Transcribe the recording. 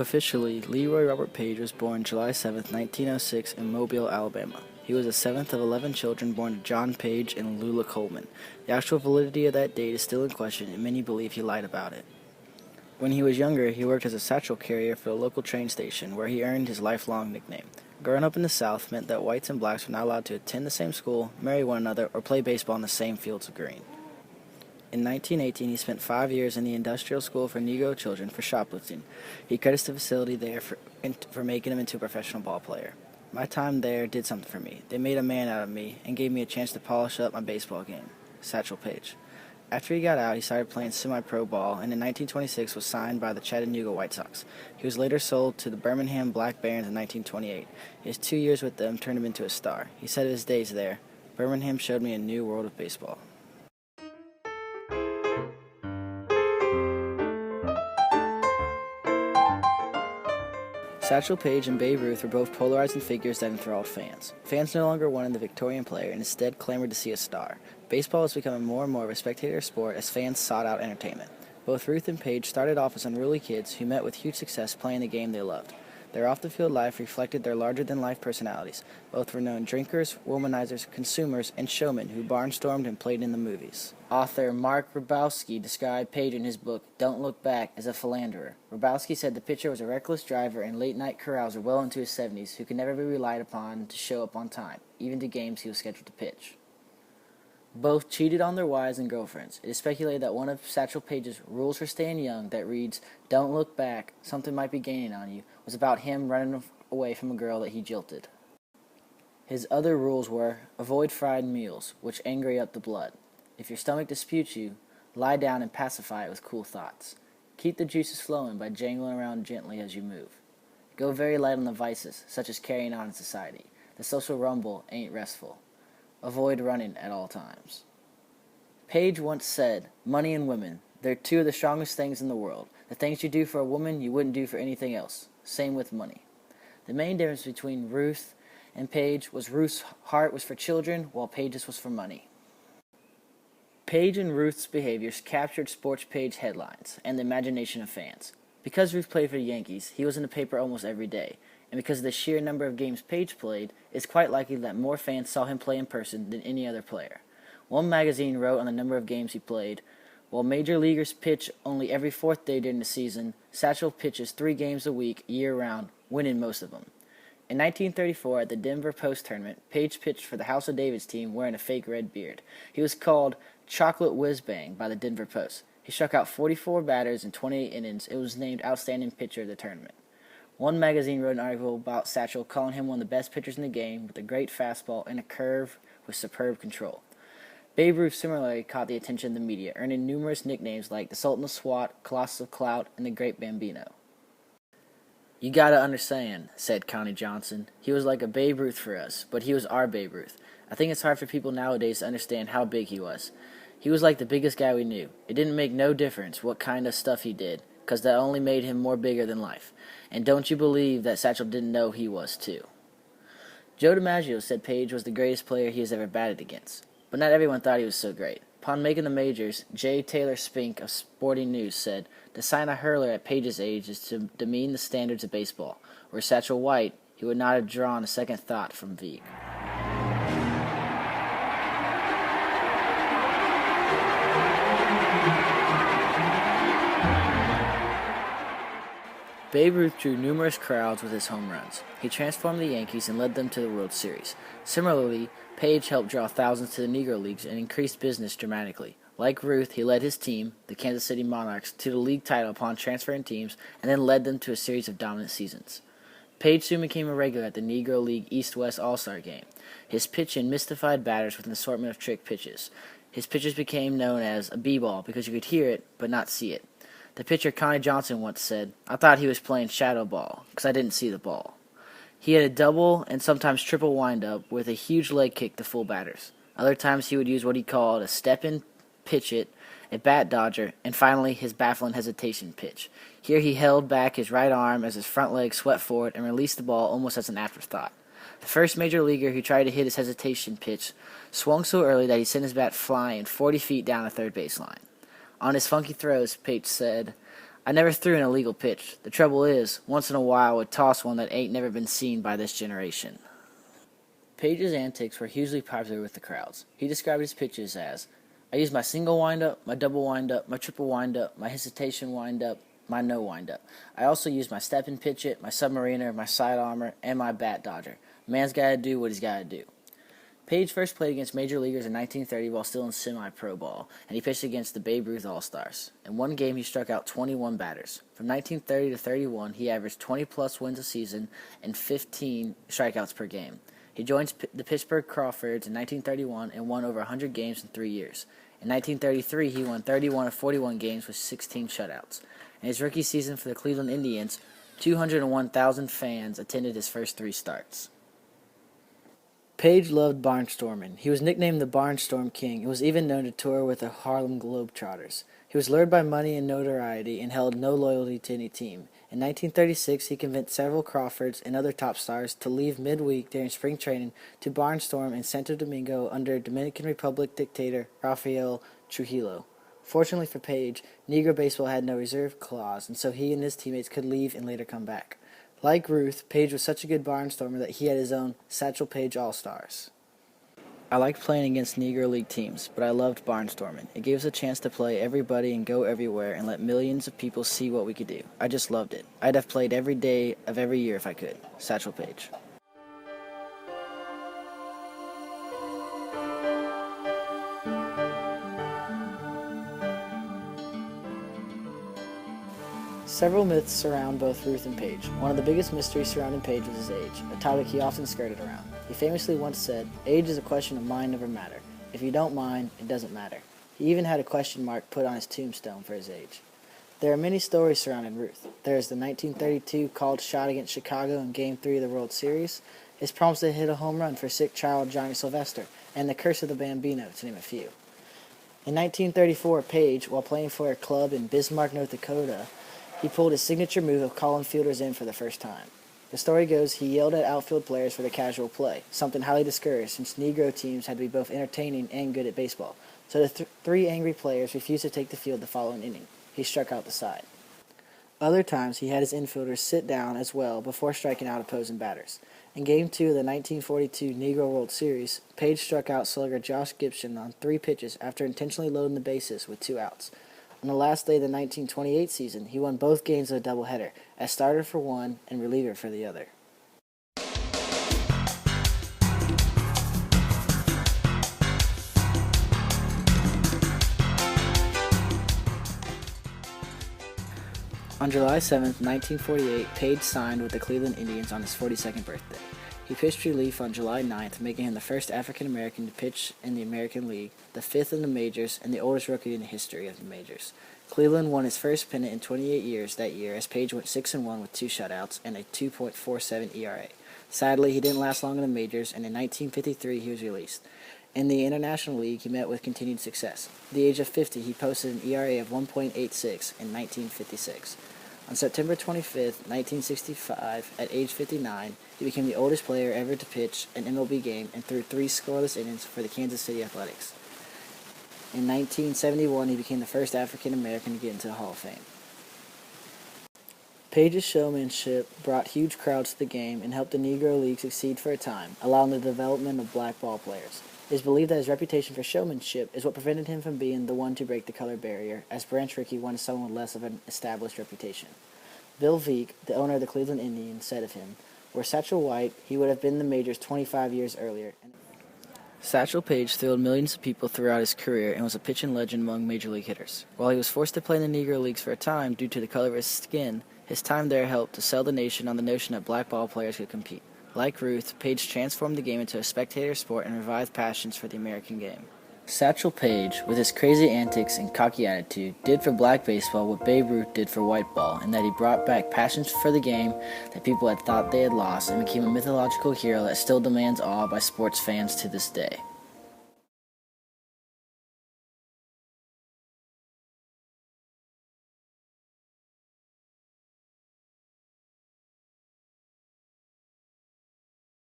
Officially, Leroy Robert Page was born July 7, 1906 in Mobile, Alabama. He was the seventh of 11 children born to John Page and Lula Coleman. The actual validity of that date is still in question, and many believe he lied about it. When he was younger, he worked as a satchel carrier for a local train station, where he earned his lifelong nickname. Growing up in the South meant that whites and blacks were not allowed to attend the same school, marry one another, or play baseball in the same fields of green. In 1918, he spent 5 years in the Industrial School for Negro Children for shoplifting. He credits the facility there for making him into a professional ball player. My time there did something for me. They made a man out of me and gave me a chance to polish up my baseball game. Satchel Paige. After he got out, he started playing semi-pro ball, and in 1926 was signed by the Chattanooga White Sox. He was later sold to the Birmingham Black Barons in 1928. His 2 years with them turned him into a star. He said of his days there, "Birmingham showed me a new world of baseball." Satchel Paige and Babe Ruth were both polarizing figures that enthralled fans. Fans no longer wanted the Victorian player and instead clamored to see a star. Baseball was becoming more and more of a spectator sport as fans sought out entertainment. Both Ruth and Paige started off as unruly kids who met with huge success playing the game they loved. Their off-the-field life reflected their larger-than-life personalities. Both were known drinkers, womanizers, consumers, and showmen who barnstormed and played in the movies. Author Mark Ribowski described Paige in his book, Don't Look Back, as a philanderer. Ribowski said the pitcher was a reckless driver and late-night carouser well into his 70s who could never be relied upon to show up on time, even to games he was scheduled to pitch. Both cheated on their wives and girlfriends. It is speculated that one of Satchel Paige's rules for staying young that reads, "Don't look back, something might be gaining on you," was about him running away from a girl that he jilted. His other rules were, avoid fried meals, which angry up the blood. If your stomach disputes you, lie down and pacify it with cool thoughts. Keep the juices flowing by jangling around gently as you move. Go very light on the vices, such as carrying on in society. The social rumble ain't restful. Avoid running at all times. Paige once said, "Money and women, they're two of the strongest things in the world. The things you do for a woman you wouldn't do for anything else. Same with money." The main difference between Ruth and Paige was Ruth's heart was for children, while Paige's was for money. Paige and Ruth's behaviors captured sports page headlines and the imagination of fans. Because Ruth played for the Yankees, he was in the paper almost every day. And because of the sheer number of games Paige played, it's quite likely that more fans saw him play in person than any other player. One magazine wrote on the number of games he played, "While major leaguers pitch only every fourth day during the season, Satchel pitches 3 games a week, year-round, winning most of them." In 1934, at the Denver Post Tournament, Paige pitched for the House of Davids team wearing a fake red beard. He was called Chocolate Whiz-Bang by the Denver Post. He struck out 44 batters in 28 innings and was named Outstanding Pitcher of the tournament. One magazine wrote an article about Satchel, calling him one of the best pitchers in the game with a great fastball and a curve with superb control. Babe Ruth similarly caught the attention of the media, earning numerous nicknames like the Sultan of Swat, Colossus of Clout, and the Great Bambino. "You gotta understand," said Connie Johnson, "he was like a Babe Ruth for us, but he was our Babe Ruth. I think it's hard for people nowadays to understand how big he was. He was like the biggest guy we knew. It didn't make no difference what kind of stuff he did, 'cause that only made him more bigger than life. And don't you believe that Satchel didn't know he was too." Joe DiMaggio said Paige was the greatest player he has ever batted against, but not everyone thought he was so great. Upon making the majors, J. Taylor Spink of Sporting News said, "To sign a hurler at Paige's age is to demean the standards of baseball. Were Satchel white, he would not have drawn a second thought from Veek." Babe Ruth drew numerous crowds with his home runs. He transformed the Yankees and led them to the World Series. Similarly, Paige helped draw thousands to the Negro Leagues and increased business dramatically. Like Ruth, he led his team, the Kansas City Monarchs, to the league title upon transferring teams and then led them to a series of dominant seasons. Paige soon became a regular at the Negro League East-West All-Star Game. His pitching mystified batters with an assortment of trick pitches. His pitches became known as a b-ball because you could hear it but not see it. The pitcher Connie Johnson once said, "I thought he was playing shadow ball because I didn't see the ball." He had a double and sometimes triple windup with a huge leg kick to full batters. Other times he would use what he called a step-in pitch it, a bat dodger, and finally his baffling hesitation pitch. Here he held back his right arm as his front leg swept forward and released the ball almost as an afterthought. The first major leaguer who tried to hit his hesitation pitch swung so early that he sent his bat flying 40 feet down the third baseline. On his funky throws, Paige said, I never threw an illegal pitch. The trouble is, once in a while I would toss one that ain't never been seen by this generation. Page's antics were hugely popular with the crowds. He described his pitches as, I use my single windup, my double windup, my triple windup, my hesitation windup, my no windup. I also use my step and pitch it, my submariner, my side armor, and my bat dodger. Man's gotta do what he's gotta do. Page first played against major leaguers in 1930 while still in semi-pro ball, and he pitched against the Babe Ruth All-Stars. In one game, he struck out 21 batters. From 1930 to 31, he averaged 20-plus wins a season and 15 strikeouts per game. He joined the Pittsburgh Crawfords in 1931 and won over 100 games in 3 years. In 1933, he won 31 of 41 games with 16 shutouts. In his rookie season for the Cleveland Indians, 201,000 fans attended his first 3 starts. Page loved barnstorming. He was nicknamed the Barnstorm King and was even known to tour with the Harlem Globetrotters. He was lured by money and notoriety and held no loyalty to any team. In 1936, he convinced several Crawfords and other top stars to leave midweek during spring training to barnstorm in Santo Domingo under Dominican Republic dictator Rafael Trujillo. Fortunately for Page, Negro baseball had no reserve clause, and so he and his teammates could leave and later come back. Like Ruth, Page was such a good barnstormer that he had his own Satchel Paige All-Stars. I liked playing against Negro League teams, but I loved barnstorming. It gave us a chance to play everybody and go everywhere and let millions of people see what we could do. I just loved it. I'd have played every day of every year if I could. Satchel Paige. Several myths surround both Ruth and Page. One of the biggest mysteries surrounding Page was his age, a topic he often skirted around. He famously once said, "Age is a question of mind over matter. If you don't mind, it doesn't matter." He even had a question mark put on his tombstone for his age. There are many stories surrounding Ruth. There is the 1932 called shot against Chicago in Game 3 of the World Series, his promise to hit a home run for sick child Johnny Sylvester, and the curse of the Bambino, to name a few. In 1934, Page, while playing for a club in Bismarck, North Dakota, he pulled his signature move of calling fielders in for the first time. The story goes he yelled at outfield players for their casual play, something highly discouraged since Negro teams had to be both entertaining and good at baseball. So the 3 angry players refused to take the field the following inning. He struck out the side. Other times he had his infielders sit down as well before striking out opposing batters. In Game 2 of the 1942 Negro World Series, Page struck out slugger Josh Gibson on 3 pitches after intentionally loading the bases with 2 outs. On the last day of the 1928 season, he won both games of a doubleheader, as starter for one and reliever for the other. On July 7, 1948, Page signed with the Cleveland Indians on his 42nd birthday. He pitched relief on July 9th, making him the first African-American to pitch in the American League, the 5th in the majors, and the oldest rookie in the history of the majors. Cleveland won his first pennant in 28 years that year as Page went 6-1 with 2 shutouts and a 2.47 ERA. Sadly, he didn't last long in the majors, and in 1953 he was released. In the International League, he met with continued success. At the age of 50, he posted an ERA of 1.86 in 1956. On September 25, 1965, at age 59, he became the oldest player ever to pitch an MLB game and threw 3 scoreless innings for the Kansas City Athletics. In 1971, he became the first African American to get into the Hall of Fame. Page's showmanship brought huge crowds to the game and helped the Negro League succeed for a time, allowing the development of black ball players. It is believed that his reputation for showmanship is what prevented him from being the one to break the color barrier, as Branch Rickey wanted someone with less of an established reputation. Bill Veeck, the owner of the Cleveland Indians, said of him, "Were Satchel white, he would have been in the majors 25 years earlier." Satchel Paige thrilled millions of people throughout his career and was a pitching legend among major league hitters. While he was forced to play in the Negro Leagues for a time due to the color of his skin, his time there helped to sell the nation on the notion that black ball players could compete. Like Ruth, Page transformed the game into a spectator sport and revived passions for the American game. Satchel Paige, with his crazy antics and cocky attitude, did for black baseball what Babe Ruth did for white ball, in that he brought back passions for the game that people had thought they had lost and became a mythological hero that still demands awe by sports fans to this day.